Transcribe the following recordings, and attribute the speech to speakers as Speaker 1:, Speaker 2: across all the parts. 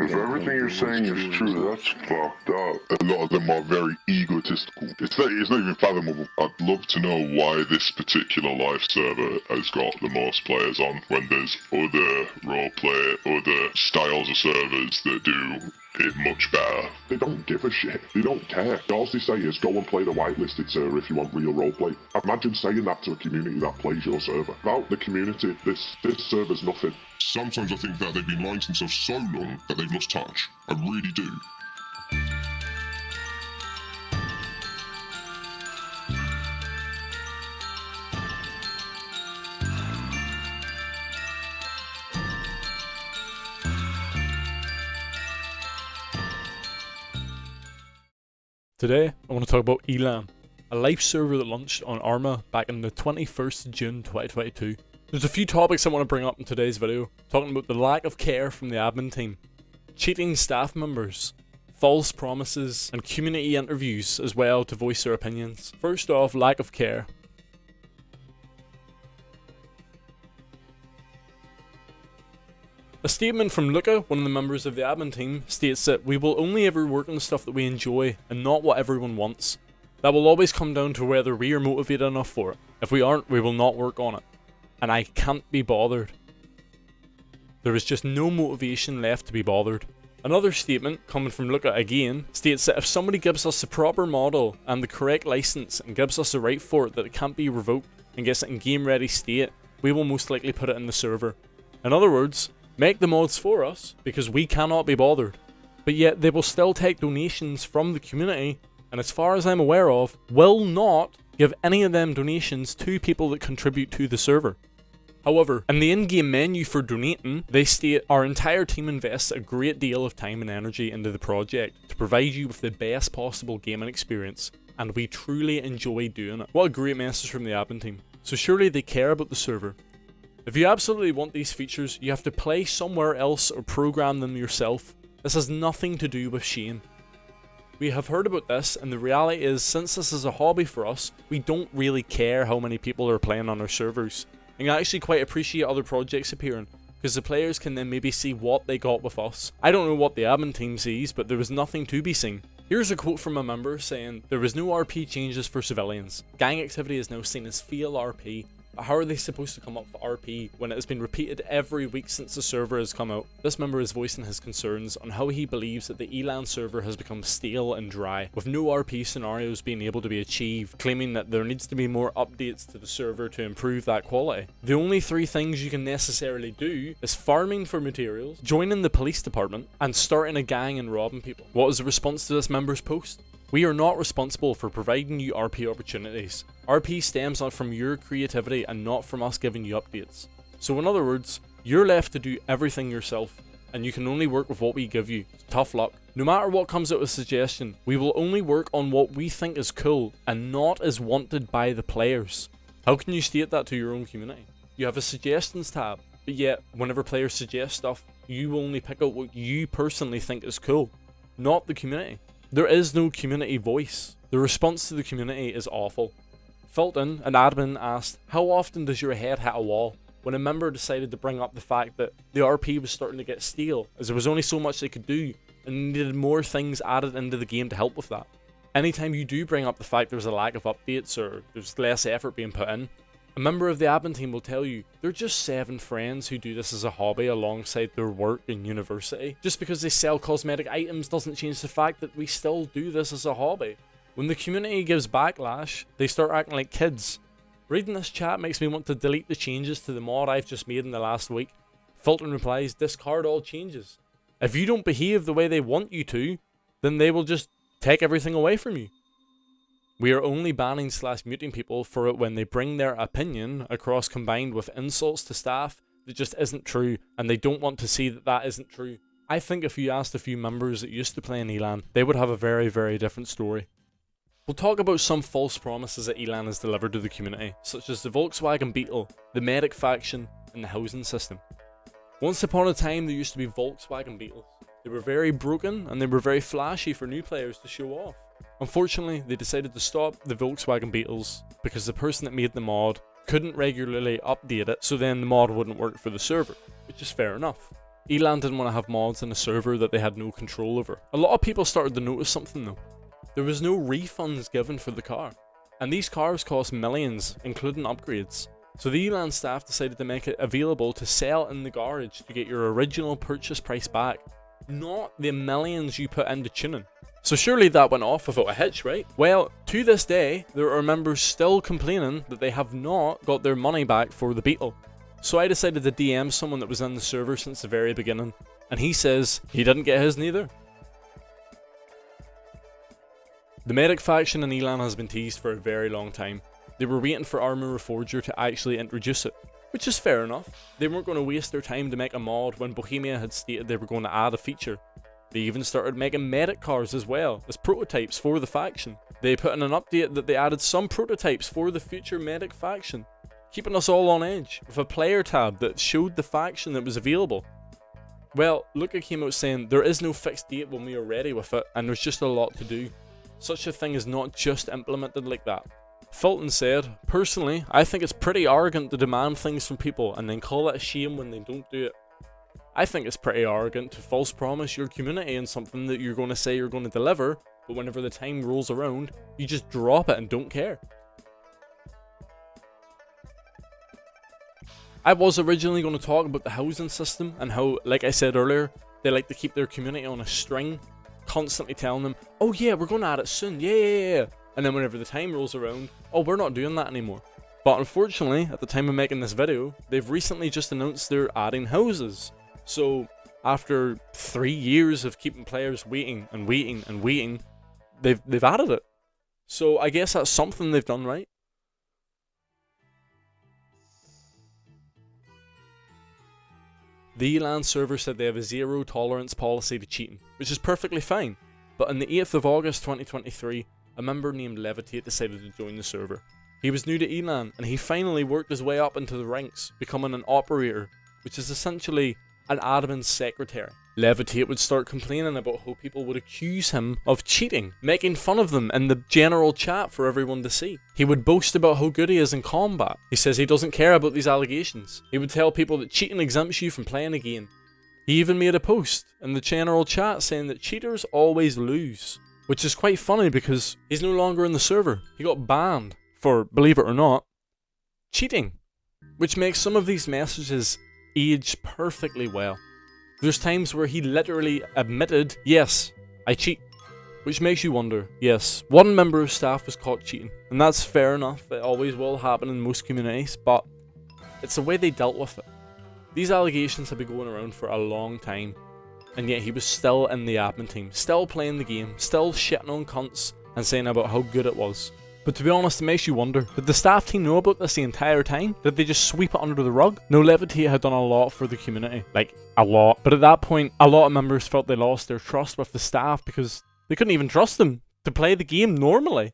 Speaker 1: If everything you're saying is true, that's fucked up. A lot of them are very egotistical. It's not even fathomable. I'd love to know why this particular live server has got the most players on when there's other roleplay, other styles of servers that do it much better. They don't give a shit. They don't care. All they say is go and play the whitelisted server if you want real roleplay. Imagine saying that to a community that plays your server. Without the community, this server's nothing.
Speaker 2: Sometimes I think that they've been lying to themselves so long that they've lost touch. I really do.
Speaker 3: Today, I want to talk about Elan, a live server that launched on Arma back on the 21st of June 2022. There's a few topics I want to bring up in today's video, talking about the lack of care from the admin team, cheating staff members, false promises, and community interviews as well to voice their opinions. First off, lack of care. A statement from Luca, one of the members of the admin team, states that we will only ever work on stuff that we enjoy and not what everyone wants. That will always come down to whether we are motivated enough for it. If we aren't, we will not work on it. And I can't be bothered. There is just no motivation left to be bothered. Another statement, coming from Luca again, states that if somebody gives us the proper model and the correct license and gives us the right for it that it can't be revoked and gets it in game ready state, we will most likely put it in the server. In other words, make the mods for us because we cannot be bothered. But yet they will still take donations from the community, and as far as I'm aware of, will not give any of them donations to people that contribute to the server. However, in the in-game menu for donating, they state our entire team invests a great deal of time and energy into the project to provide you with the best possible gaming experience, and we truly enjoy doing it. What a great message from the admin team. So surely they care about the server. If you absolutely want these features, you have to play somewhere else or program them yourself. This has nothing to do with Shane. We have heard about this, and the reality is, since this is a hobby for us, we don't really care how many people are playing on our servers. And I actually quite appreciate other projects appearing, because the players can then maybe see what they got with us. I don't know what the admin team sees, but there was nothing to be seen. Here's a quote from a member saying, "There was no RP changes for civilians. Gang activity is now seen as fail RP. But how are they supposed to come up with RP when it has been repeated every week since the server has come out?" This member is voicing his concerns on how he believes that the Elan server has become stale and dry, with no RP scenarios being able to be achieved, claiming that there needs to be more updates to the server to improve that quality. The only three things you can necessarily do is farming for materials, joining the police department, and starting a gang and robbing people. What was the response to this member's post? "We are not responsible for providing you RP opportunities. RP stems from your creativity and not from us giving you updates." So in other words, you're left to do everything yourself, and you can only work with what we give you. Tough luck. No matter what comes out of suggestion, we will only work on what we think is cool and not as wanted by the players. How can you state that to your own community? You have a suggestions tab, but yet whenever players suggest stuff, you will only pick out what you personally think is cool, not the community. There is no community voice. The response to the community is awful. Fulton, an admin, asked, "How often does your head hit a wall?" when a member decided to bring up the fact that the RP was starting to get stale, as there was only so much they could do, and needed more things added into the game to help with that. Anytime you do bring up the fact there's a lack of updates or there's less effort being put in, a member of the admin team will tell you they're just 7 friends who do this as a hobby alongside their work in university. Just because they sell cosmetic items doesn't change the fact that we still do this as a hobby. When the community gives backlash, they start acting like kids. Reading this chat makes me want to delete the changes to the mod I've just made in the last week. Fulton replies, "Discard all changes." If you don't behave the way they want you to, then they will just take everything away from you. We are only banning / muting people for it when they bring their opinion across combined with insults to staff that just isn't true, and they don't want to see that that isn't true. I think if you asked a few members that used to play in Elan, they would have a very, very different story. We'll talk about some false promises that Elan has delivered to the community, such as the Volkswagen Beetle, the medic faction, and the housing system. Once upon a time there used to be Volkswagen Beetles. They were very broken and they were very flashy for new players to show off. Unfortunately, they decided to stop the Volkswagen Beetles because the person that made the mod couldn't regularly update it, so then the mod wouldn't work for the server, which is fair enough. Elan didn't want to have mods in a server that they had no control over. A lot of people started to notice something though. There was no refunds given for the car. And these cars cost millions, including upgrades. So the Elan staff decided to make it available to sell in the garage to get your original purchase price back. Not the millions you put into tuning. So surely that went off without a hitch, right? Well, to this day, there are members still complaining that they have not got their money back for the Beetle. So I decided to DM someone that was in the server since the very beginning, and he says he didn't get his neither. The medic faction in Elan has been teased for a very long time. They were waiting for Arma Reforger to actually introduce it, which is fair enough. They weren't going to waste their time to make a mod when Bohemia had stated they were going to add a feature. They even started making medic cars as well, as prototypes for the faction. They put in an update that they added some prototypes for the future medic faction, keeping us all on edge, with a player tab that showed the faction that was available. Well, Luca came out saying there is no fixed date when we are ready with it, and there's just a lot to do. Such a thing is not just implemented like that. Fulton said, personally, I think it's pretty arrogant to demand things from people and then call it a shame when they don't do it. I think it's pretty arrogant to false promise your community in something that you're going to say you're going to deliver, but whenever the time rolls around, you just drop it and don't care. I was originally going to talk about the housing system and how, like I said earlier, they like to keep their community on a string, constantly telling them, oh yeah, we're going to add it soon, yeah. And then whenever the time rolls around, oh, we're not doing that anymore. But unfortunately, at the time of making this video, they've recently just announced they're adding houses. So after 3 years of keeping players waiting and waiting and waiting, they've added it. So I guess that's something they've done right. The Elan server said they have a zero tolerance policy to cheating, which is perfectly fine. But on the 8th of August 2023, a member named Levitate decided to join the server. He was new to Elan, and he finally worked his way up into the ranks, becoming an operator, which is essentially an admin secretary. Levitate would start complaining about how people would accuse him of cheating, making fun of them in the general chat for everyone to see. He would boast about how good he is in combat. He says he doesn't care about these allegations. He would tell people that cheating exempts you from playing a game. He even made a post in the general chat saying that cheaters always lose. Which is quite funny because he's no longer in the server. He got banned for, believe it or not, cheating. Which makes some of these messages age perfectly well. There's times where he literally admitted, yes, I cheat. Which makes you wonder, yes, one member of staff was caught cheating. And that's fair enough, it always will happen in most communities, but it's the way they dealt with it. These allegations have been going around for a long time. And yet he was still in the admin team, still playing the game, still shitting on cunts and saying about how good it was. But to be honest, it makes you wonder, did the staff team know about this the entire time? Did they just sweep it under the rug? No, Levitate had done a lot for the community, like a lot. But at that point, a lot of members felt they lost their trust with the staff because they couldn't even trust them to play the game normally.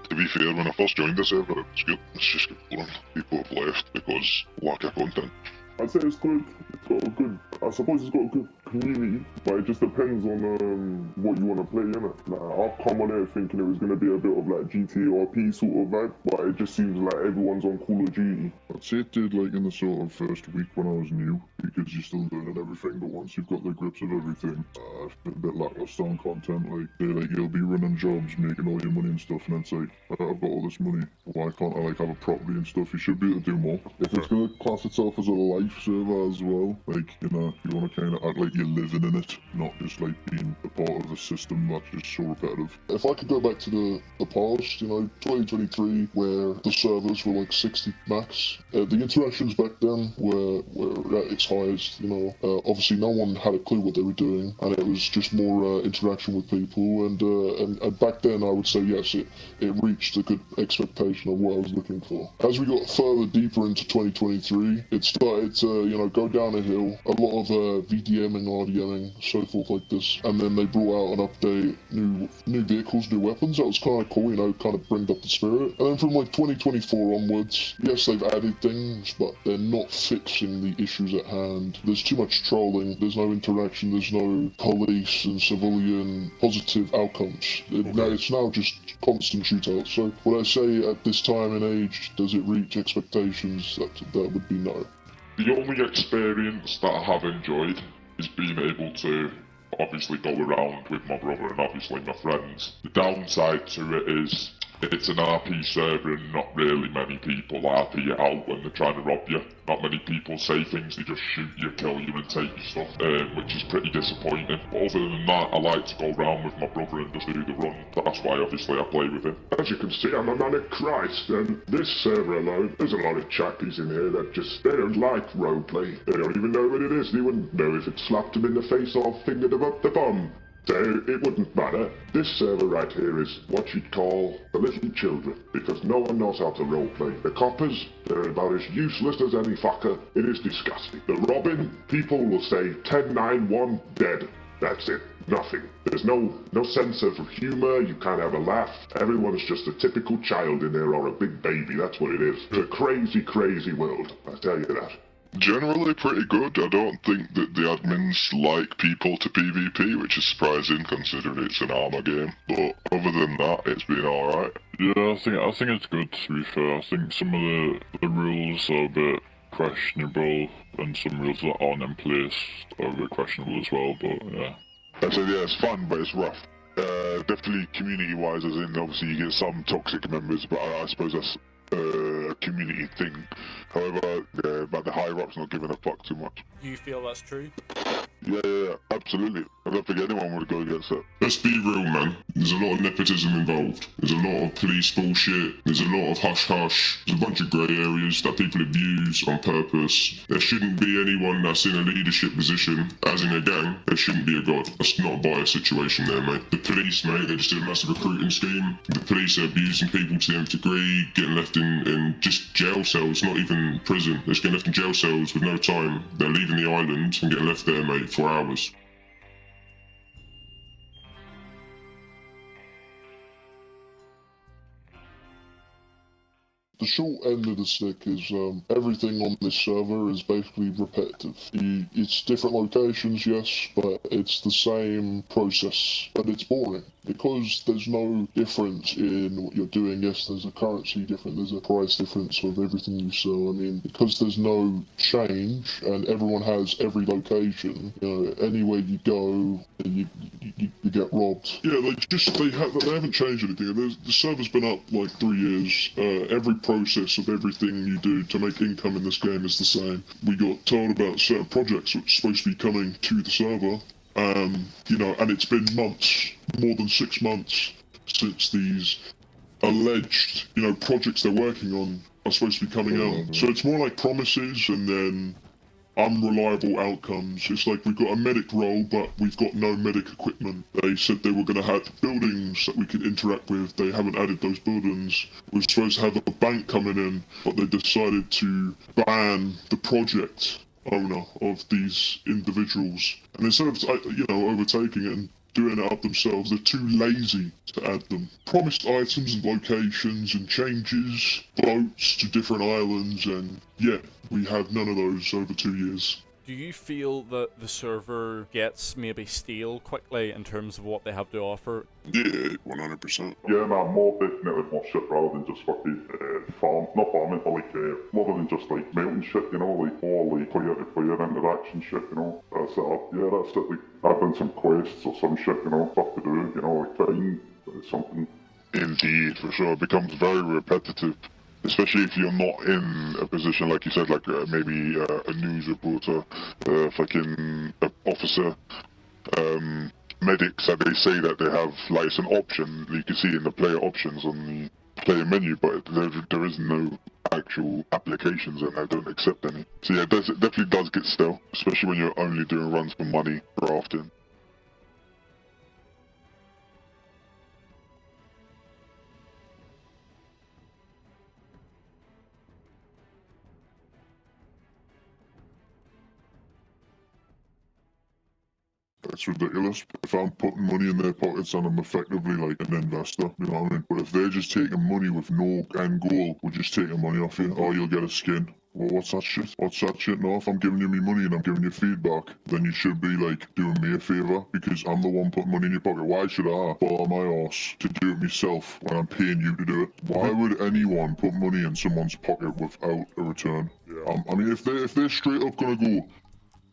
Speaker 1: To be fair, when I first joined the server, it was good. It's just good fun. People have left because lack of content.
Speaker 4: I'd say it's good. It's got a good, I suppose it's got a good community, but it just depends on what you want to play, innit? Like, I've come on here thinking it was going to be a bit of like GTA RP sort of vibe, but it just seems like everyone's on Call of Duty.
Speaker 2: I'd say it did like in the sort of first week when I was new, because you're still learning everything, but once you've got the grips of everything, it's been a bit lackluster on content. Like you'll be running jobs, making all your money and stuff, and it's like, I've got all this money, why can't I like have a property and stuff? You should be able to do more. If it's going to class itself as a life server as well, like, you know, you want to kind of act like you're living in it, not just like being a part of a system that's just so repetitive.
Speaker 1: If I could go back to the past, you know, 2023, where the servers were like 60 max, the interactions back then were at its highest, you know. Obviously no one had a clue what they were doing, and it was just more interaction with people, and back then I would say yes, it reached a good expectation of what I was looking for. As we got further deeper into 2023, it started to, you know, go down a hill. A lot of VDMing
Speaker 2: trolling, RDMing, so forth like this. And then they brought out an update, new vehicles, new weapons. That was kind of cool, you know, kind of bring up the spirit. And then from like 2024 onwards, yes, they've added things, but they're not fixing the issues at hand. There's too much trolling, there's no interaction, there's no police and civilian positive outcomes. It's now just constant shootouts. So would I say at this time and age, does it reach expectations? That would be no.
Speaker 1: The only experience that I have enjoyed is being able to obviously go around with my brother and obviously my friends. The downside to it is it's an RP server and not really many people RP it out when they're trying to rob you. Not many people say things, they just shoot you, kill you and take your stuff, which is pretty disappointing. But other than that, I like to go around with my brother and just do the run. That's why obviously I play with him.
Speaker 4: As you can see, I'm a man of Christ, and this server alone, there's a lot of chappies in here that they don't like roleplay. They don't even know what it is. They wouldn't know if it slapped them in the face or fingered them up the bum. So it wouldn't matter. This server right here is what you'd call the little children, because no one knows how to roleplay. The coppers, they're about as useless as any fucker. It is disgusting. The robbing, people will say 10-9-1, dead. That's it. Nothing. There's no sense of humour, you can't have a laugh. Everyone's just a typical child in there or a big baby, that's what it is. It's a crazy, crazy world, I tell you that.
Speaker 1: Generally pretty good. I don't think that the admins like people to PvP, which is surprising considering it's an Arma game. But other than that, it's been alright.
Speaker 2: Yeah, I think it's good, to be fair. I think some of the rules are a bit questionable, and some rules that aren't in place are a bit questionable as well, but yeah.
Speaker 1: I said, yeah, it's fun, but it's rough. Definitely community-wise, as in, obviously you get some toxic members, but I suppose that's a community thing. However, about the higher-ups not giving a fuck too much.
Speaker 3: Do you feel that's true?
Speaker 1: Yeah, absolutely. I don't think anyone would go against that.
Speaker 2: Let's be real, man. There's a lot of nepotism involved. There's a lot of police bullshit. There's a lot of hush-hush. There's a bunch of grey areas that people abuse on purpose. There shouldn't be anyone that's in a leadership position, as in a gang. There shouldn't be a god. That's not a biased situation there, mate. The police, mate, they just did a massive recruiting scheme. The police are abusing people to the nth degree, getting left in just jail cells, not even prison. They're just getting left in jail cells with no time. They're leaving the island and getting left there, mate, for hours. The short end of the stick is everything on this server is basically repetitive. It's different locations, yes, but it's the same process, but it's boring. Because there's no difference in what you're doing, yes, there's a currency difference, there's a price difference of everything you sell. I mean, because there's no change and everyone has every location, you know, anywhere you go, you get robbed. Yeah, they haven't changed anything. The server's been up like 3 years. Every process of everything you do to make income in this game is the same. We got told about certain projects which are supposed to be coming to the server. You know, and it's been months, more than 6 months, since these alleged, you know, projects they're working on are supposed to be coming out. So it's more like promises and then unreliable outcomes. It's like we've got a medic role, but we've got no medic equipment. They said they were going to have buildings that we could interact with. They haven't added those buildings. We're supposed to have a bank coming in, but they decided to ban the project owner of these individuals. And instead of, you know, overtaking it and doing it up themselves, they're too lazy to add them. Promised items and locations and changes, boats to different islands, and yeah, we have none of those over 2 years.
Speaker 3: Do you feel that the server gets maybe stale quickly in terms of what they have to offer?
Speaker 2: Yeah, 100%.
Speaker 4: Yeah, man, more definitely more shit rather than just fucking not farming, but like rather than just like mountain shit, you know, like all like player interaction shit, you know. Set up, yeah, that's it. Like having some quests or some shit, you know, stuff to do, you know, like find something.
Speaker 1: Indeed, for sure. It becomes very repetitive. Especially if you're not in a position, like you said, like maybe a news reporter, fucking officer, medics, that they say that they have, like, it's an option, you can see in the player options on the player menu, but there is no actual applications and I don't accept any. So yeah, it definitely does get stale, especially when you're only doing runs for money drafting.
Speaker 2: It's ridiculous. If I'm putting money in their pockets and I'm effectively like an investor, you know what I mean? But if they're just taking money with no end goal, we're just taking money off you, or you'll get a skin. Well, what's that shit? What's that shit? No, if I'm giving you me money and I'm giving you feedback, then you should be like doing me a favour because I'm the one putting money in your pocket. Why should I follow my arse to do it myself when I'm paying you to do it? Why would anyone put money in someone's pocket without a return? Yeah. I mean, if they're straight up gonna go,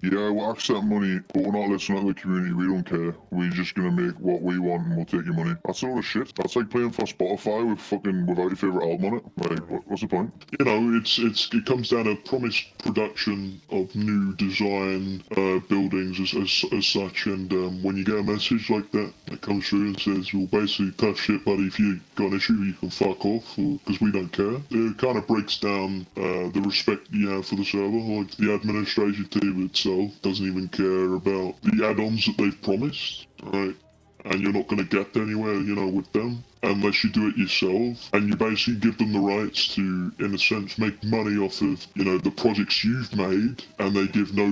Speaker 2: yeah, we'll accept money, but we're not listening to the community, we don't care. We're just gonna make what we want and we'll take your money. That's sort of shit. That's like playing for Spotify without your favourite album on it. Like, what's the point?
Speaker 1: You know, it comes down to promised production of new design buildings as such, and when you get a message like that comes through and says, well, basically, tough shit, buddy, if you got an issue, you can fuck off, because we don't care. It kind of breaks down the respect you have for the server. Like, the administration team itself doesn't even care about the add-ons that they've promised, right? And you're not going to get anywhere, you know, with them unless you do it yourself, and you basically give them the rights to, in a sense, make money off of, you know, the projects you've made, and they give no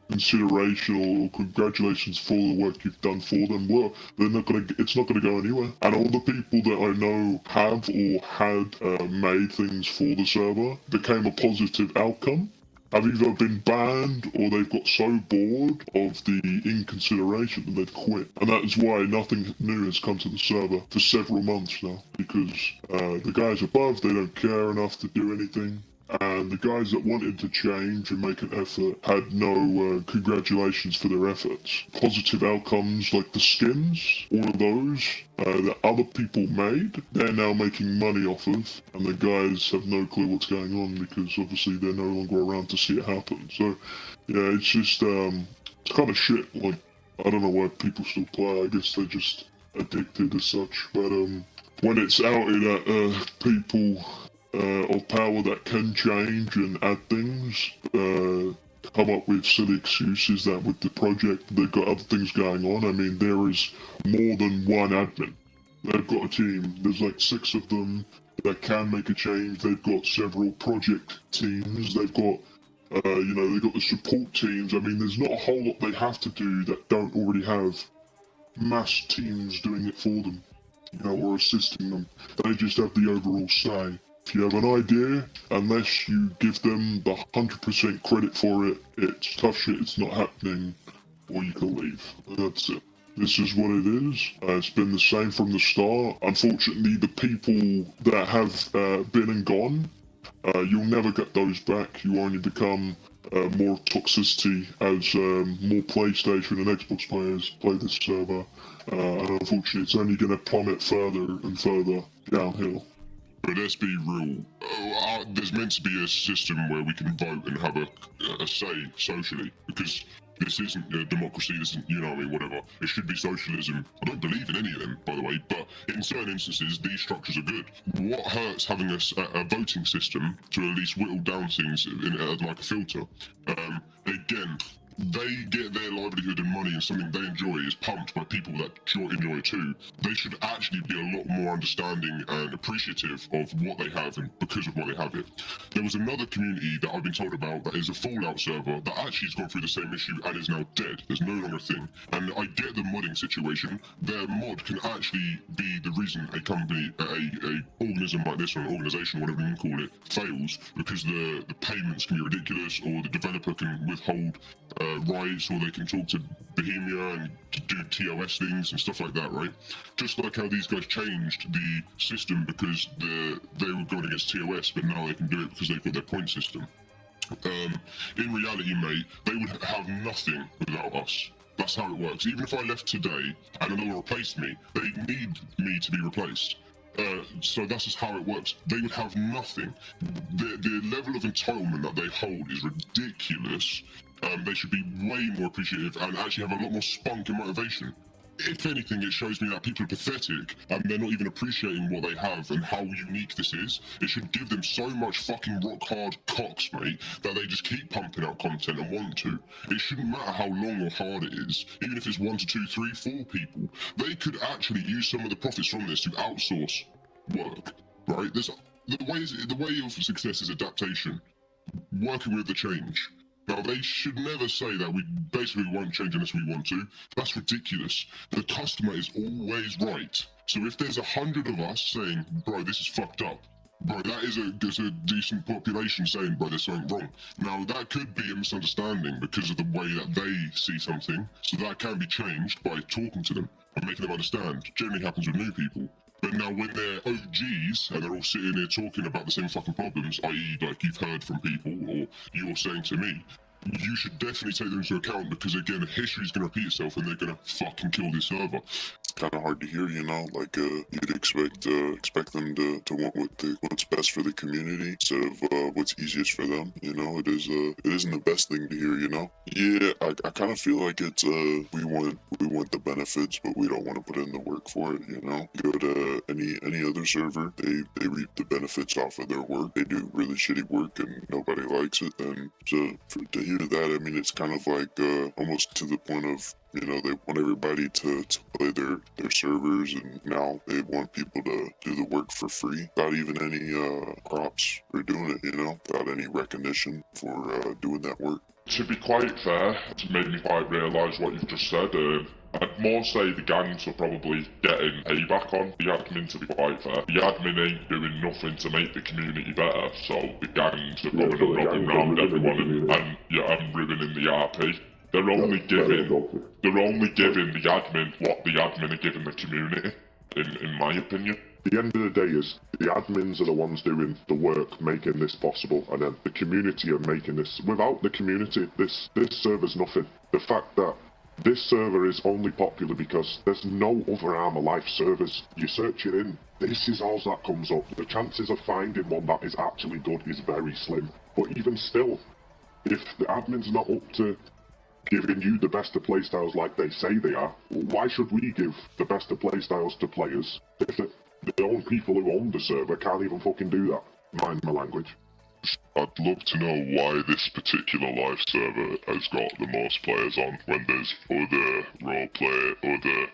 Speaker 1: consideration or congratulations for the work you've done for them. Well, it's not gonna go anywhere. And all the people that I know have or had made things for the server became a positive outcome. Have either been banned or they've got so bored of the inconsideration that they've quit. And that is why nothing new has come to the server for several months now. Because the guys above, they don't care enough to do anything. And the guys that wanted to change and make an effort had no congratulations for their efforts. Positive outcomes like the skins, all of those that other people made, they're now making money off of, and the guys have no clue what's going on because obviously they're no longer around to see it happen. So, yeah, it's just, it's kind of shit. Like, I don't know why people still play. I guess they're just addicted as such. But when it's outed at people of power that can change and add things, come up with silly excuses that with the project they've got other things going on. I mean, there is more than one admin. They've got a team. There's like 6 of them that can make a change. They've got several project teams. They've got, you know, they've got the support teams. I mean, there's not a whole lot they have to do that don't already have mass teams doing it for them, you know, or assisting them. They just have the overall say. If you have an idea, unless you give them the 100% credit for it, it's tough shit, it's not happening, or you can leave. That's it. This is what it is. It's been the same from the start. Unfortunately, the people that have been and gone, you'll never get those back. You only become more toxicity as more PlayStation and Xbox players play this server. And unfortunately, it's only going to plummet further and further downhill. But let's be real. There's meant to be a system where we can vote and have a say socially, because this isn't a democracy, this isn't, you know what I mean, whatever. It should be socialism. I don't believe in any of them, by the way, but in certain instances, these structures are good. What hurts having a voting system to at least whittle down things like a filter? Again, they get their livelihood and money and something they enjoy is pumped by people that enjoy it too. They should actually be a lot more understanding and appreciative of what they have and because of what they have it. There was another community that I've been told about that is a Fallout server that actually has gone through the same issue and is now dead. There's no longer a thing. And I get the modding situation. Their mod can actually be the reason a company, a organism like this, or an organization, whatever you call it, fails, because the payments can be ridiculous, or the developer can withhold rights, or they can talk to Bohemia and do TOS things and stuff like that, right? Just like how these guys changed the system because they were going against TOS, but now they can do it because they've got their point system. In reality, mate, they would have nothing without us. That's how it works. Even if I left today and another replaced me, they need me to be replaced. So that's just how it works. They would have nothing. The level of entitlement that they hold is ridiculous. They should be way more appreciative and actually have a lot more spunk and motivation. If anything, it shows me that people are pathetic and they're not even appreciating what they have and how unique this is. It should give them so much fucking rock hard cocks, mate, that they just keep pumping out content and want to. It shouldn't matter how long or hard it is, even if it's 1 to 2, 3, 4 people. They could actually use some of the profits from this to outsource work, right? The way of success is adaptation, working with the change. Now, they should never say that we basically won't change unless we want to. That's ridiculous. The customer is always right. So if there's 100 of us saying, bro, this is fucked up, bro, there's a decent population saying, bro, there's something wrong. Now, that could be a misunderstanding because of the way that they see something. So that can be changed by talking to them and making them understand. Generally happens with new people. But now when they're OGs and they're all sitting here talking about the same fucking problems, i.e. like you've heard from people or you're saying to me, you should definitely take them into account because again, history's gonna repeat itself and they're gonna fucking kill this server.
Speaker 5: Kind of hard to hear, you know, like you'd expect them to want what's best for the community instead of what's easiest for them. You know, it isn't the best thing to hear, you know. Yeah, I kind of feel like it's we want the benefits, but we don't want to put in the work for it. You know, you go to any other server, they reap the benefits off of their work. They do really shitty work and nobody likes it. And to hear that, I mean, it's kind of like almost to the point of, you know, they want everybody to play their servers, and now they want people to do the work for free without even any props for doing it, you know, without any recognition for doing that work.
Speaker 1: To be quite fair, it's made me quite realise what you've just said. I'd more say the gangs are probably getting payback on the admin, to be quite fair. The admin ain't doing nothing to make the community better, so the gangs are going and robbing around everyone and ruining the RP. They're only giving the admin what the admin are giving the community, in my opinion.
Speaker 4: The end of the day is the admins are the ones doing the work, making this possible, and then the community are making this. Without the community, this server's nothing. The fact that this server is only popular because there's no other Arma Life servers. You search it in, this is all that comes up. The chances of finding one that is actually good is very slim. But even still, if the admin's not up to giving you the best of playstyles like they say they are, why should we give the best of playstyles to players if the own people who own the server can't even fucking do that? Mind my language.
Speaker 1: I'd love to know why this particular live server has got the most players on when there's other roleplay, other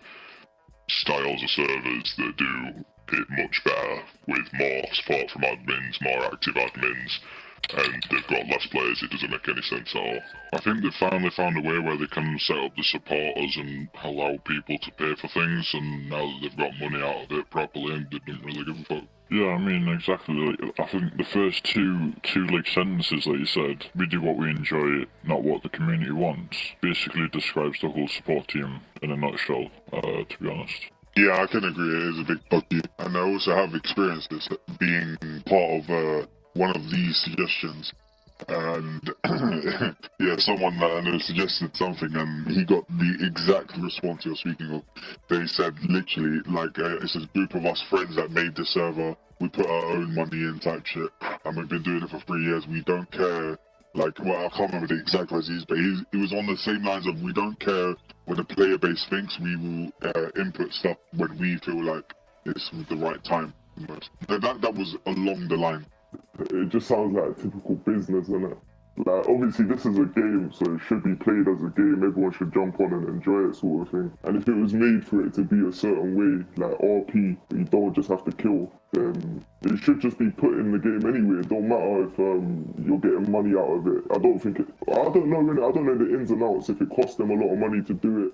Speaker 1: styles of servers that do it much better with more support from admins, more active admins, and they've got less players. It doesn't make any sense at all. I think they've finally found a way where they can set up the supporters and allow people to pay for things, and now that they've got money out of it properly, and they don't really give a fuck.
Speaker 2: Yeah, I mean, exactly. Like, I think the first two like sentences, like you said, we do what we enjoy, not what the community wants, basically describes the whole support team in a nutshell, to be honest.
Speaker 1: Yeah, I can agree. It is a big fuck you. And I also have experienced this being part of one of these suggestions. And yeah, someone that I know suggested something, and he got the exact response you're speaking of. They said literally, like, it's a group of us friends that made the server. We put our own money in type shit, and we've been doing it for 3 years. We don't care. Like, well, I can't remember the exact words he used, but it was on the same lines of, we don't care when the player base thinks. We will input stuff when we feel like it's the right time. That was along the line.
Speaker 4: It just sounds like typical business, innit? Like, obviously this is a game, so it should be played as a game. Everyone should jump on and enjoy it, sort of thing. And if it was made for it to be a certain way, like RP, you don't just have to kill, then it should just be put in the game anyway. It don't matter if you're getting money out of it. I don't know, innit? I don't know the ins and outs, if it costs them a lot of money to do it.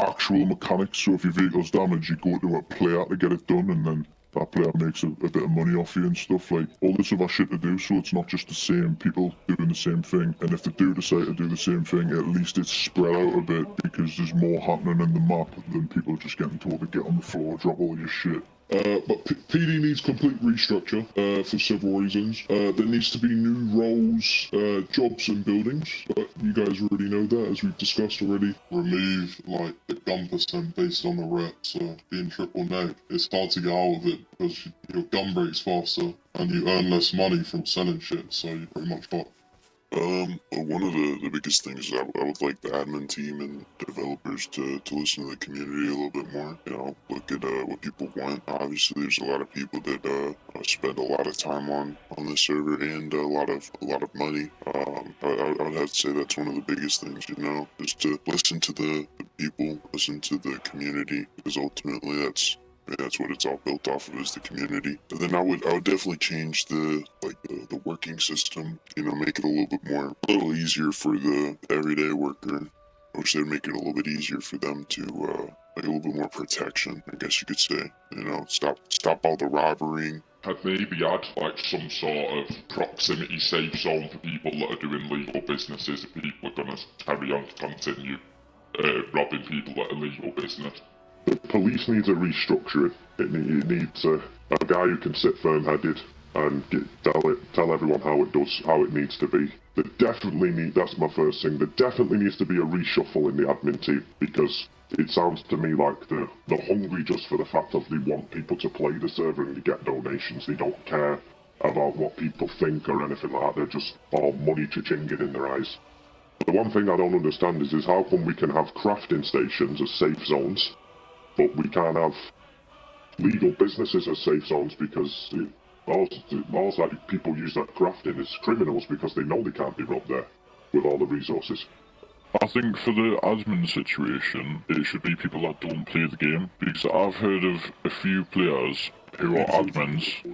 Speaker 2: Actual mechanics, so if your vehicle's damaged, you go to a player to get it done, and then that player makes a bit of money off you and stuff. Like, all this other shit to do, so it's not just the same people doing the same thing. And if they do decide to do the same thing, at least it's spread out a bit, because there's more happening in the map than people just getting told to get on the floor, drop all your shit.
Speaker 1: But PD needs complete restructure for several reasons. There needs to be new roles, jobs and buildings, but you guys already know that, as we've discussed already. Remove, like, the gun percent based on the reps, being triple net. It's hard to get out of it because your gun breaks faster and you earn less money from selling shit, so you're pretty much fucked.
Speaker 5: One of the biggest things is I would like the admin team and developers to listen to the community a little bit more. You know, look at what people want. Obviously, there's a lot of people that spend a lot of time on the server and a lot of money. I would have to say that's one of the biggest things. You know, is to listen to the people, listen to the community, because ultimately that's And that's what it's all built off of, is the community. And then I would definitely change the working system. You know, make it a little easier for the everyday worker. I wish they'd make it a little bit easier for them to like a little bit more protection, I guess you could say. You know, stop all the robbery.
Speaker 1: I'd maybe add like some sort of proximity safe zone for people that are doing legal businesses if people are going to carry on to continue robbing people at a legal business. The police needs a restructuring. It needs a guy who can sit firm-headed and tell everyone how it needs to be. That's my first thing, there definitely needs to be a reshuffle in the admin team, because it sounds to me like they're hungry just for the fact of they want people to play the server and they get donations. They don't care about what people think or anything like that. They're just all money cha-chinging in their eyes. But the one thing I don't understand is how come we can have crafting stations as safe zones, but we can't have legal businesses as safe zones, because all that people use that crafting as criminals because they know they can't be robbed there with all the resources.
Speaker 2: I think for the admin situation, it should be people that don't play the game, because I've heard of a few players who are admins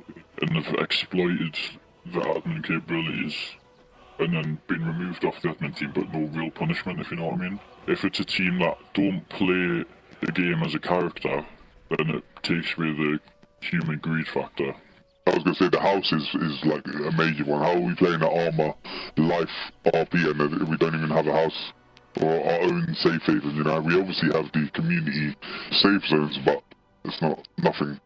Speaker 2: and have exploited the admin capabilities and then been removed off the admin team, but no real punishment, if you know what I mean. If it's a team that don't play the game as a character, then it takes away the human greed factor.
Speaker 1: I was going to say the house is like a major one. How are we playing at Arma Life RP and we don't even have a house or our own safe haven, you know? We obviously have the community safe zones, but it's nothing.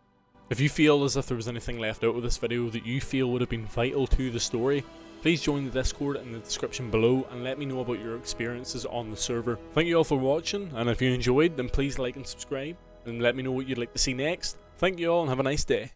Speaker 3: If you feel as if there was anything left out of this video that you feel would have been vital to the story, please join the Discord in the description below and let me know about your experiences on the server. Thank you all for watching, and if you enjoyed, then please like and subscribe and let me know what you'd like to see next. Thank you all and have a nice day.